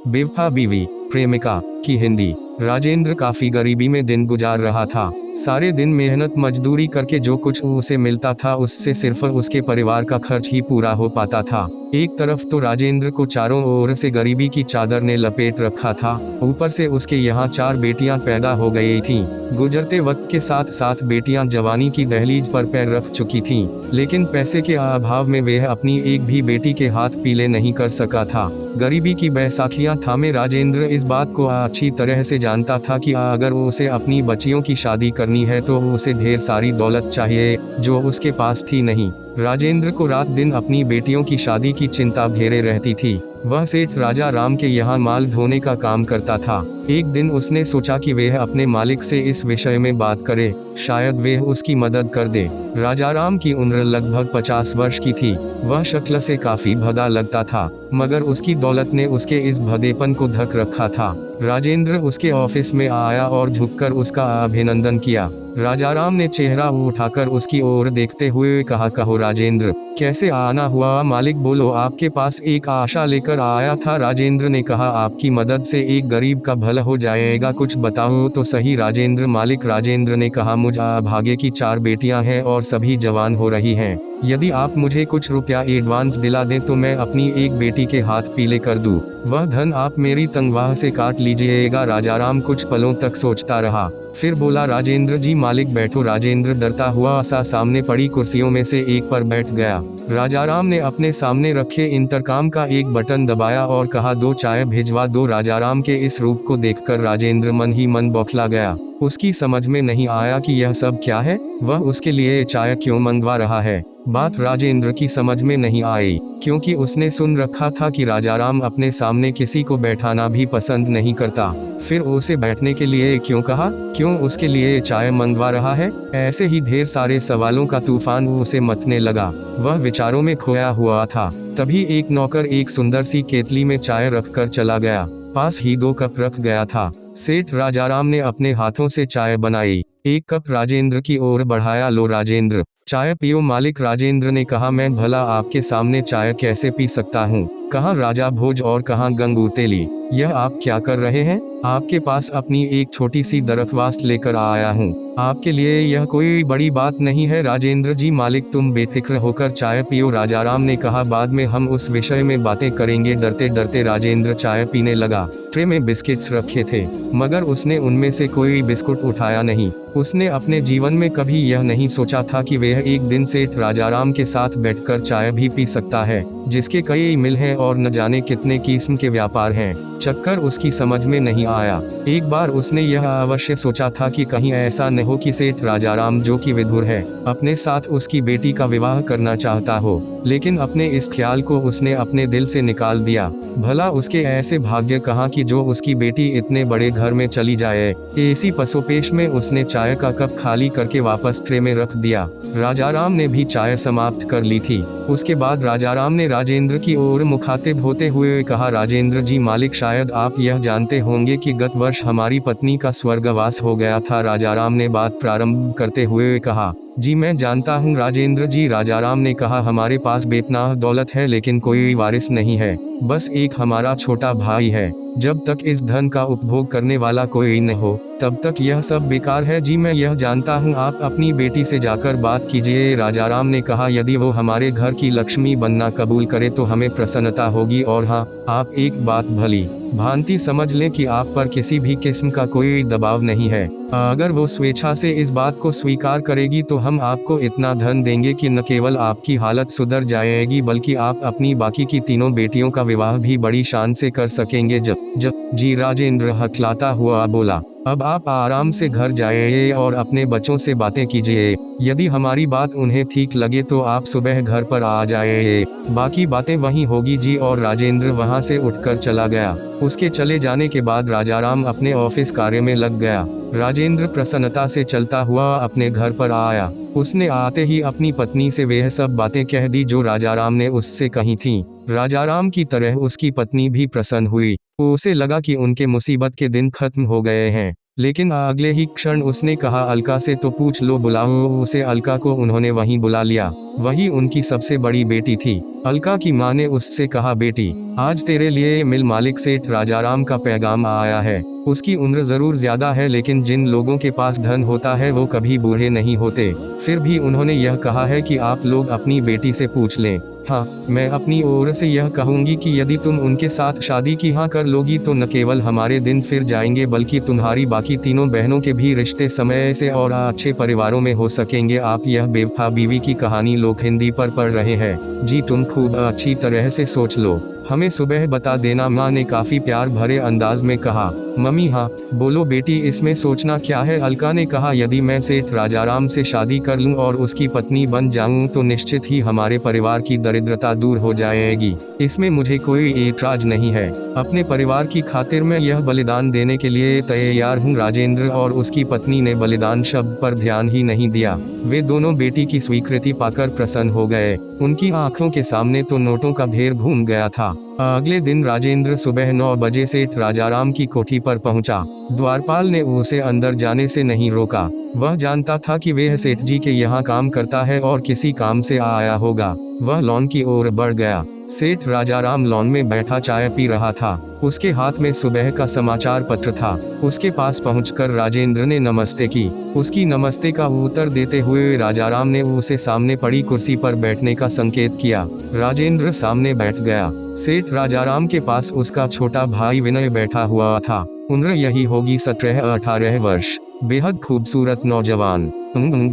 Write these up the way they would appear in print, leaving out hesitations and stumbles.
बेवफा बीवी, प्रेमिका की हिंदी। राजेंद्र काफी गरीबी में दिन गुजार रहा था। सारे दिन मेहनत मजदूरी करके जो कुछ उसे मिलता था उससे सिर्फ उसके परिवार का खर्च ही पूरा हो पाता था। एक तरफ तो राजेंद्र को चारों ओर से गरीबी की चादर ने लपेट रखा था, ऊपर से उसके यहाँ 4 बेटियां पैदा हो गई थीं। गुजरते वक्त के साथ साथ बेटियां जवानी की दहलीज पर पैर रख चुकी थीं, लेकिन पैसे के अभाव में वह अपनी एक भी बेटी के हाथ पीले नहीं कर सका था। गरीबी की बैसाखियां थामे राजेंद्र इस बात को अच्छी तरह से जानता था कि अगर उसे अपनी बच्चियों की शादी करनी है तो उसे ढेर सारी दौलत चाहिए, जो उसके पास थी नहीं। राजेंद्र को रात दिन अपनी बेटियों की शादी की चिंता घेरे रहती थी। वह सेठ राजा राम के यहाँ माल ढोने का काम करता था। एक दिन उसने सोचा कि वह अपने मालिक से इस विषय में बात करे, शायद वह उसकी मदद कर दे। राजा राम की उम्र लगभग 50 वर्ष की थी। वह शक्ल से काफी भदा लगता था, मगर उसकी दौलत ने उसके इस भदेपन को ढक रखा था। राजेंद्र उसके ऑफिस में आया और झुककर उसका अभिनंदन किया। राजा राम ने चेहरा उठाकर उसकी ओर देखते हुए कहा, कहो राजेंद्र, कैसे आना हुआ? मालिक बोलो, आपके पास एक आशा लेकर आया था। राजेंद्र ने कहा, आपकी मदद से एक गरीब का भला हो जाएगा, कुछ बताओ तो सही राजेंद्र। मालिक राजेंद्र ने कहा, मुझ भाग्य की 4 बेटियां हैं और सभी जवान हो रही हैं। यदि आप मुझे कुछ रुपया एडवांस दिला दें तो मैं अपनी एक बेटी के हाथ पीले कर दूं। वह धन आप मेरी तनख्वाह से काट लीजिएगा। राजा राम कुछ पलों तक सोचता रहा, फिर बोला, राजेंद्र जी मालिक बैठो। राजेंद्र डरता हुआ सा सामने पड़ी कुर्सियों में से एक पर बैठ गया। राजा राम ने अपने सामने रखे इंटरकॉम का एक बटन दबाया और कहा, 2 चाय भिजवा दो। राजा राम के इस रूप को देखकर राजेंद्र मन ही मन बौखला गया। उसकी समझ में नहीं आया कि यह सब क्या है, वह उसके लिए चाय क्यों मंगवा रहा है। बात राजेंद्र की समझ में नहीं आई, क्योंकि उसने सुन रखा था कि राजा राम अपने सामने किसी को बैठाना भी पसंद नहीं करता। फिर उसे बैठने के लिए क्यों कहा, क्यों उसके लिए चाय मंगवा रहा है? ऐसे ही ढेर सारे सवालों का तूफान उसे मथने लगा। वह विचारों में खोया हुआ था। तभी एक नौकर एक सुंदर सी केतली में चाय रखकर चला गया। पास ही 2 कप रख गया था। सेठ राजा राम ने अपने हाथों से चाय बनाई, एक कप राजेंद्र की ओर बढ़ाया। लो राजेंद्र, चाय पियो। मालिक राजेंद्र ने कहा, मैं भला आपके सामने चाय कैसे पी सकता हूँ? कहाँ राजा भोज और कहाँ गंगू तेली? यह आप क्या कर रहे हैं? आपके पास अपनी एक छोटी सी दरख्वास्त लेकर आया हूँ। आपके लिए यह कोई बड़ी बात नहीं है। राजेंद्र जी मालिक तुम बेफिक्र होकर चाय पियो। राजा राम ने कहा, बाद में हम उस विषय में बातें करेंगे। डरते डरते राजेंद्र चाय पीने लगा। ट्रे में बिस्किट्स रखे थे, मगर उसने उनमें से कोई बिस्कुट उठाया नहीं। उसने अपने जीवन में कभी यह नहीं सोचा था कि वह एक दिन सेठ राजा राम के साथ बैठकर चाय भी पी सकता है, जिसके कई मिल हैं और न जाने कितने किस्म के व्यापार हैं। चक्कर उसकी समझ में नहीं आया। एक बार उसने यह अवश्य सोचा था कि कहीं ऐसा न हो कि सेठ राजा राम, जो कि विधुर है, अपने साथ उसकी बेटी का विवाह करना चाहता हो, लेकिन अपने इस ख्याल को उसने अपने दिल से निकाल दिया। भला उसके ऐसे भाग्य कहाँ कि जो उसकी बेटी इतने बड़े घर में चली जाए। इसी पसोपेश में उसने चाय का कप खाली करके वापस ट्रे में रख दिया। राजा राम ने भी चाय समाप्त कर ली थी। उसके बाद राजा राम ने राजेंद्र की ओर मुखातिब होते हुए कहा, राजेंद्र जी मालिक, शायद आप यह जानते होंगे कि गत वर्ष हमारी पत्नी का स्वर्गवास हो गया था। राजा राम ने बात प्रारंभ करते हुए कहा, जी मैं जानता हूँ राजेंद्र जी। राजा राम ने कहा, हमारे पास बेपनाह दौलत है लेकिन कोई वारिस नहीं है, बस एक हमारा छोटा भाई है। जब तक इस धन का उपभोग करने वाला कोई न हो तब तक यह सब बेकार है। जी मैं यह जानता हूँ, आप अपनी बेटी से जाकर बात कीजिए। राजा राम ने कहा, यदि वो हमारे घर की लक्ष्मी बनना कबूल करे तो हमें प्रसन्नता होगी। और हाँ, आप एक बात भली भांति समझ लें कि आप पर किसी भी किस्म का कोई दबाव नहीं है। अगर वो स्वेच्छा से इस बात को स्वीकार करेगी तो हम आपको इतना धन देंगे कि न केवल आपकी हालत सुधर जाएगी बल्कि आप अपनी बाकी की 3 बेटियों का विवाह भी बड़ी शान से कर सकेंगे। जब जी राजेंद्र हथलाता हुआ बोला, अब आप आराम से घर जाइए और अपने बच्चों से बातें कीजिए। यदि हमारी बात उन्हें ठीक लगे तो आप सुबह घर पर आ जाइए, बाकी बातें वहीं होगी जी। और राजेंद्र वहां से उठकर चला गया। उसके चले जाने के बाद राजा राम अपने ऑफिस कार्य में लग गया। राजेंद्र प्रसन्नता से चलता हुआ अपने घर पर आया। उसने आते ही अपनी पत्नी से वह सब बातें कह दी जो राजा राम ने उससे कही थीं। राजा राम की तरह उसकी पत्नी भी प्रसन्न हुई। उसे लगा कि उनके मुसीबत के दिन खत्म हो गए हैं। लेकिन अगले ही क्षण उसने कहा अलका से तो पूछ लो, बुलाओ उसे। अलका को उन्होंने वहीं बुला लिया। वही उनकी सबसे बड़ी बेटी थी। अलका की मां ने उससे कहा, बेटी आज तेरे लिए मिल मालिक सेठ राजाराम का पैगाम आया है। उसकी उम्र जरूर ज्यादा है, लेकिन जिन लोगों के पास धन होता है वो कभी बूढ़े नहीं होते। फिर भी उन्होंने यह कहा है कि आप लोग अपनी बेटी से पूछ लें। हाँ, मैं अपनी ओर से यह कहूंगी कि यदि तुम उनके साथ शादी की हाँ कर लोगी तो न केवल हमारे दिन फिर जाएंगे, बल्कि तुम्हारी बाकी तीनों बहनों के भी रिश्ते समय से और अच्छे परिवारों में हो सकेंगे। आप यह बेवफा बीवी की कहानी लोग हिंदी पर पढ़ रहे हैं जी, तुम खूब अच्छी तरह से सोच लो, हमें सुबह बता देना। माँ ने काफी प्यार भरे अंदाज में कहा। मम्मी हाँ बोलो बेटी, इसमें सोचना क्या है। अलका ने कहा, यदि मैं सेठ राजाराम से शादी कर लूं और उसकी पत्नी बन जाऊं तो निश्चित ही हमारे परिवार की दरिद्रता दूर हो जाएगी। इसमें मुझे कोई ऐतराज नहीं है। अपने परिवार की खातिर मैं यह बलिदान देने के लिए तैयार हूँ। राजेंद्र और उसकी पत्नी ने बलिदान शब्द पर ध्यान ही नहीं दिया। वे दोनों बेटी की स्वीकृति पाकर प्रसन्न हो गए। उनकी आंखों के सामने तो नोटों का ढेर घूम गया था। अगले दिन राजेंद्र सुबह 9 बजे सेठ राजाराम की कोठी पर पहुंचा। द्वारपाल ने उसे अंदर जाने से नहीं रोका। वह जानता था कि वह सेठ जी के यहाँ काम करता है और किसी काम से आया होगा। वह लॉन की ओर बढ़ गया। सेठ राजाराम लॉन में बैठा चाय पी रहा था। उसके हाथ में सुबह का समाचार पत्र था। उसके पास पहुंचकर राजेंद्र ने नमस्ते की। उसकी नमस्ते का उत्तर देते हुए राजाराम ने उसे सामने पड़ी कुर्सी पर बैठने का संकेत किया। राजेंद्र सामने बैठ गया। सेठ राजाराम के पास उसका छोटा भाई विनय बैठा हुआ था। उम्र यही होगी 17-18 वर्ष। बेहद खूबसूरत नौजवान,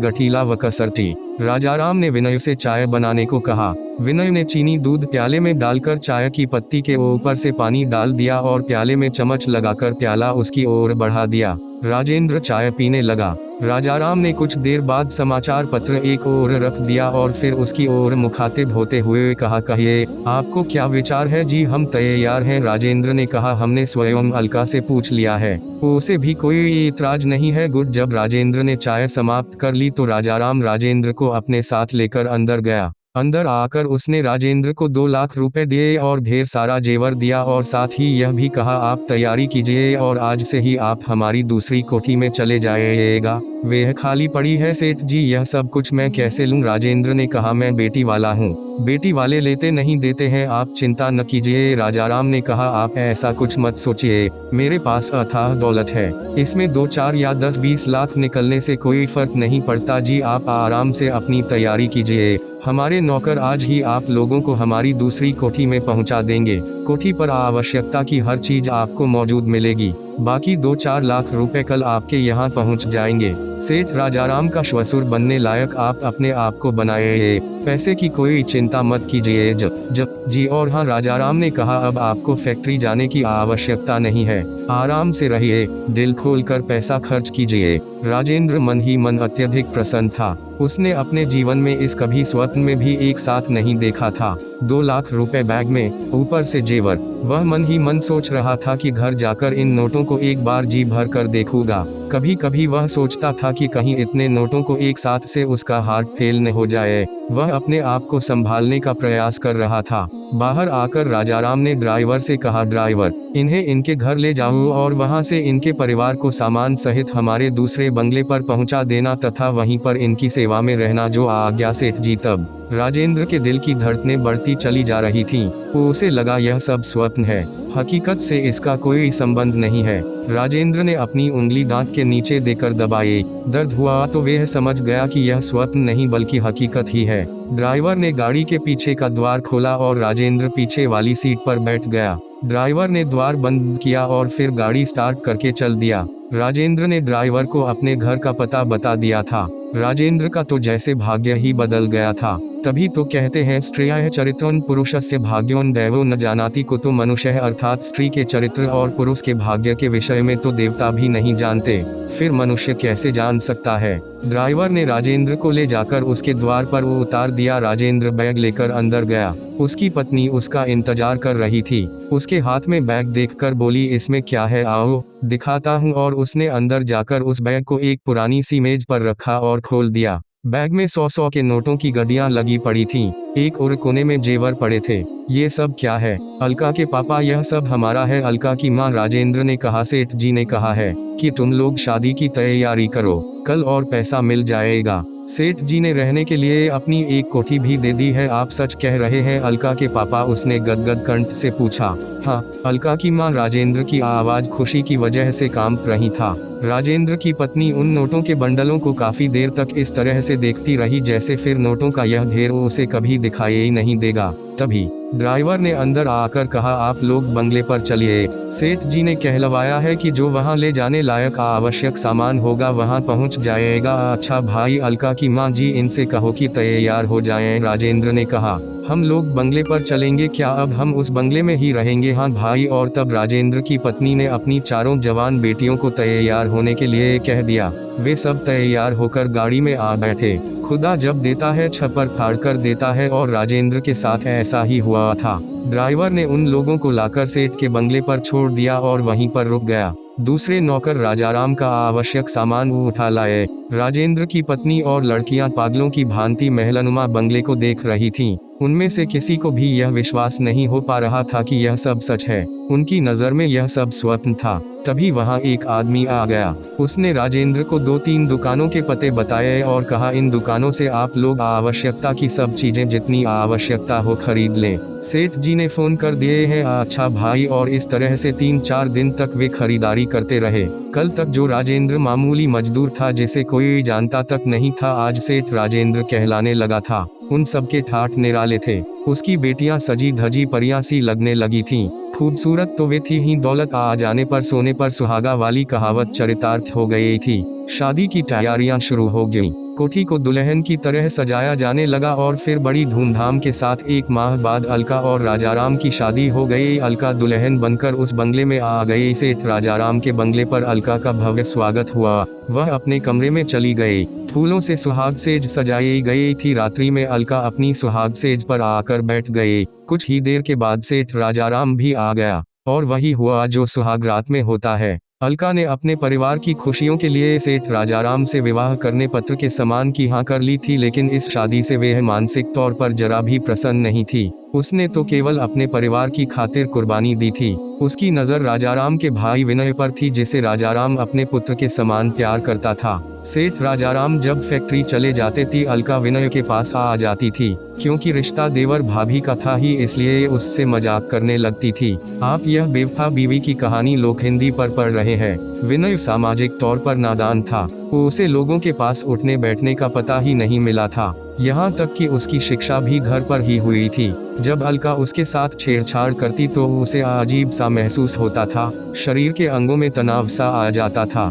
गठीला व कसरती। राजाराम ने विनय से चाय बनाने को कहा। विनय ने चीनी दूध प्याले में डालकर चाय की पत्ती के ऊपर से पानी डाल दिया और प्याले में चम्मच लगाकर प्याला उसकी ओर बढ़ा दिया। राजेंद्र चाय पीने लगा। राजाराम ने कुछ देर बाद समाचार पत्र एक ओर रख दिया और फिर उसकी ओर मुखातिब होते हुए कहा, कहिए आपको क्या विचार है जी, हम तैयार हैं। राजेंद्र ने कहा, हमने स्वयं अलका से पूछ लिया है, उसे भी कोई ऐतराज नहीं है। गुड। जब राजेंद्र ने चाय समाप्त कर ली तो राजाराम राजेंद्र को अपने साथ लेकर अंदर गया। अंदर आकर उसने राजेंद्र को 2 लाख रुपए दिए और ढेर सारा जेवर दिया और साथ ही यह भी कहा, आप तैयारी कीजिए और आज से ही आप हमारी दूसरी कोठी में चले जाइएगा, वह खाली पड़ी है। सेठ जी यह सब कुछ मैं कैसे लूं? राजेंद्र ने कहा, मैं बेटी वाला हूं, बेटी वाले लेते नहीं देते हैं, आप चिंता न कीजिए। राजाराम ने कहा, आप ऐसा कुछ मत सोचिए, मेरे पास अथाह दौलत है, इसमें 2, 4 या 10-20 लाख निकलने से कोई फर्क नहीं पड़ता जी, आप आराम से अपनी तैयारी कीजिए। हमारे नौकर आज ही आप लोगों को हमारी दूसरी कोठी में पहुंचा देंगे। कोठी पर आवश्यकता की हर चीज आपको मौजूद मिलेगी। बाकी 2-4 लाख रुपए कल आपके यहाँ पहुंच जाएंगे। सेठ राजाराम का श्वशुर बनने लायक आप अपने आप को बनाइए, पैसे की कोई चिंता मत कीजिए। जब जी। और हाँ, राजाराम ने कहा, अब आपको फैक्ट्री जाने की आवश्यकता नहीं है, आराम से रहिए, दिल खोलकर पैसा खर्च कीजिए। राजेंद्र मन ही मन अत्यधिक प्रसन्न था। उसने अपने जीवन में इस कभी स्वप्न में भी एक साथ नहीं देखा था। 2 लाख रुपए बैग में, ऊपर से जेवर। वह मन ही मन सोच रहा था कि घर जाकर इन नोटों को एक बार जी भर कर देखूंगा। कभी कभी वह सोचता था कि कहीं इतने नोटों को एक साथ से उसका हार्ट फेल न हो जाए। वह अपने आप को संभालने का प्रयास कर रहा था। बाहर आकर राजाराम ने ड्राइवर से कहा, ड्राइवर इन्हें इनके घर ले जाओ और वहां से इनके परिवार को सामान सहित हमारे दूसरे बंगले पर पहुंचा देना तथा वहीं पर इनकी सेवा में रहना, जो आज्ञा सेठ जी। तब राजेंद्र के दिल की धड़कनें बढ़ती चली जा रही थीं। उसे लगा यह सब स्वप्न है, हकीकत से इसका कोई संबंध नहीं है। राजेंद्र ने अपनी उंगली दांत के नीचे देकर दबाई। दर्द हुआ तो वह समझ गया कि यह स्वप्न नहीं बल्कि हकीकत ही है। ड्राइवर ने गाड़ी के पीछे का द्वार खोला और राजेंद्र पीछे वाली सीट पर बैठ गया। ड्राइवर ने द्वार बंद किया और फिर गाड़ी स्टार्ट करके चल दिया। राजेंद्र ने ड्राइवर को अपने घर का पता बता दिया था। राजेंद्र का तो जैसे भाग्य ही बदल गया था। तभी तो कहते हैं, स्त्रियः चरित्रं पुरुषस्य भाग्योन दैवो न जानाति कुतो मनुष्यः, अर्थात स्त्री के चरित्र और पुरुष के भाग्य के विषय में तो देवता भी नहीं जानते, फिर मनुष्य कैसे जान सकता है। ड्राइवर ने राजेंद्र को ले जाकर उसके द्वार पर उतार दिया। राजेंद्र बैग लेकर अंदर गया। उसकी पत्नी उसका इंतजार कर रही थी। उसके हाथ में बैग देखकर बोली, इसमें क्या है, आओ दिखाता हूँ। और उसने अंदर जाकर उस बैग को एक पुरानी सी मेज पर रखा और खोल दिया। बैग में 100 के नोटों की गड्डियां लगी पड़ी थीं। एक और कोने में जेवर पड़े थे। ये सब क्या है? अलका के पापा, यह सब हमारा है। अलका की मां राजेंद्र ने कहा। सेठ जी ने कहा है कि तुम लोग शादी की तैयारी करो, कल और पैसा मिल जाएगा। सेठ जी ने रहने के लिए अपनी एक कोठी भी दे दी है। आप सच कह रहे हैं अलका के पापा? उसने गदगद कंठ से पूछा। हाँ, अलका की मां राजेंद्र की आवाज खुशी की वजह से कांप रही था। राजेंद्र की पत्नी उन नोटों के बंडलों को काफी देर तक इस तरह से देखती रही जैसे फिर नोटों का यह ढेर उसे कभी दिखाई ही नहीं देगा। तभी ड्राइवर ने अंदर आकर कहा, आप लोग बंगले पर चलिए। सेठ जी ने कहलवाया है कि जो वहां ले जाने लायक आवश्यक सामान होगा वहां पहुंच जाएगा। अच्छा भाई, अलका की मां जी, इनसे कहो कि तैयार हो जाएं। राजेंद्र ने कहा, हम लोग बंगले पर चलेंगे क्या? अब हम उस बंगले में ही रहेंगे? हाँ भाई। और तब राजेंद्र की पत्नी ने अपनी चारों जवान बेटियों को तैयार होने के लिए कह दिया। वे सब तैयार होकर गाड़ी में आ बैठे। खुदा जब देता है छप्पर फाड़ कर देता है, और राजेंद्र के साथ ऐसा ही हुआ था। ड्राइवर ने उन लोगों को लाकर सेठ के बंगले पर छोड़ दिया और वहीं पर रुक गया। दूसरे नौकर राजाराम का आवश्यक सामान उठा लाए। राजेंद्र की पत्नी और लड़कियां पागलों की भांति महलनुमा बंगले को देख रही थीं। उनमें से किसी को भी यह विश्वास नहीं हो पा रहा था कि यह सब सच है। उनकी नज़र में यह सब स्वप्न था। तभी वहां एक आदमी आ गया। उसने राजेंद्र को 2-3 दुकानों के पते बताए और कहा, इन दुकानों से आप लोग आवश्यकता की सब चीजें जितनी आवश्यकता हो खरीद लें। सेठ जी ने फोन कर दिए हैं। अच्छा भाई। और इस तरह से 3-4 दिन तक वे खरीदारी करते रहे। कल तक जो राजेंद्र मामूली मजदूर था जिसे कोई जानता तक नहीं था, आज सेठ राजेंद्र कहलाने लगा था। उन सबके ठाठ निराले थे। उसकी बेटियां सजी धजी परियां सी लगने लगी थीं। खूबसूरत तो वे थी ही, दौलत आ जाने पर सोने पर सुहागा वाली कहावत चरितार्थ हो गई थी। शादी की तैयारियां शुरू हो गईं। कोठी को दुल्हन की तरह सजाया जाने लगा और फिर बड़ी धूमधाम के साथ 1 माह बाद अलका और राजाराम की शादी हो गई। अलका दुल्हन बनकर उस बंगले में आ गई। सेठ राजाराम के बंगले पर अलका का भव्य स्वागत हुआ। वह अपने कमरे में चली गई। फूलों से सुहाग सेज सजाई गई थी। रात्रि में अलका अपनी सुहाग सेज पर आकर बैठ गई। कुछ ही देर के बाद सेठ राजाराम भी आ गया, और वही हुआ जो सुहाग रात में होता है। अलका ने अपने परिवार की खुशियों के लिए सेठ राजाराम से विवाह करने पत्र के समान की हाँ कर ली थी, लेकिन इस शादी से वह मानसिक तौर पर जरा भी प्रसन्न नहीं थी। उसने तो केवल अपने परिवार की खातिर कुर्बानी दी थी। उसकी नज़र राजाराम के भाई विनय पर थी, जिसे राजाराम अपने पुत्र के समान प्यार करता था। सेठ राजाराम जब फैक्ट्री चले जाते थी, अलका विनय के पास आ जाती थी। क्योंकि रिश्ता देवर भाभी का था ही, इसलिए उससे मजाक करने लगती थी। आप यह बेवफा बीवी की कहानी लोक हिंदी पर पढ़ रहे हैं। विनय सामाजिक तौर पर नादान था। उसे लोगों के पास उठने बैठने का पता ही नहीं मिला था। यहाँ तक कि उसकी शिक्षा भी घर पर ही हुई थी। जब अलका उसके साथ छेड़छाड़ करती तो उसे अजीब सा महसूस होता था। शरीर के अंगों में तनाव सा आ जाता था।